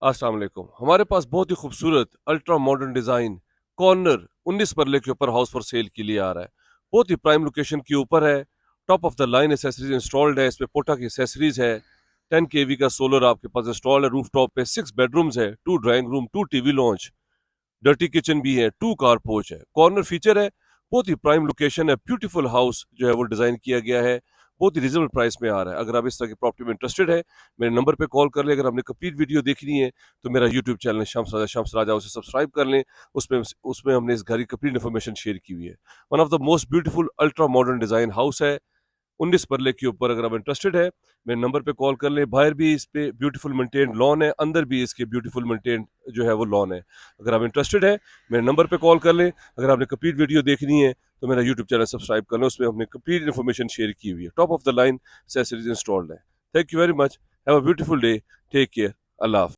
अस्सलाम वालेकुम। हमारे पास बहुत ही खूबसूरत अल्ट्रा मॉडर्न डिज़ाइन कॉर्नर 19 मरले के ऊपर हाउस फॉर सेल के लिए आ रहा है। बहुत ही प्राइम लोकेशन के ऊपर है। Top of the line accessories installed है। इसमें पोटा की एसेसरीज है। 10 केवी का सोलर आपके पास इंस्टॉल है। रूफ टॉप पे 6 बेडरूम्स है, 2 drawing room, 2 TV launch, dirty kitchen भी है, 2 कार पोर्च है। कॉर्नर फीचर है। बहुत ही प्राइम लोकेशन है। ब्यूटीफुल हाउस जो है वो डिजाइन किया गया है। बहुत ही रिजनेबल प्राइस में आ रहा है। अगर आप इस तरह की प्रॉपर्टी में इंटरेस्टेड है, मेरे नंबर पे कॉल कर लें। अगर आपने कंप्लीट वीडियो देखनी है तो मेरा यूट्यूब चैनल शम्स राजा उसे सब्सक्राइब कर लें। उसमें उसमें हमने इस घर की कंप्लीट इन्फॉर्मेशन शेयर की हुई है। One of the most beautiful ultra modern design house है 19 मरले के ऊपर। अगर आप इंटरेस्टेड है, मेरे नंबर पे कॉल कर लें। बाहर भी इस पे ब्यूटीफुल मेंटेन्ड लॉन है, अंदर भी इसके ब्यूटीफुल मेंटेन्ड जो है वो लॉन है। अगर आप इंटरेस्टेड है, मेरे नंबर पे कॉल कर लें। अगर आपने कंप्लीट वीडियो देखनी है तो मेरा यूट्यूब चैनल सब्सक्राइब कर लें। उसमें हमने कंप्लीट इन्फॉर्मेशन शेयर की हुई है। Top of the line accessories installed है। Thank you very much. Have a beautiful day. Take care. अल्लाह हाफ़िज़।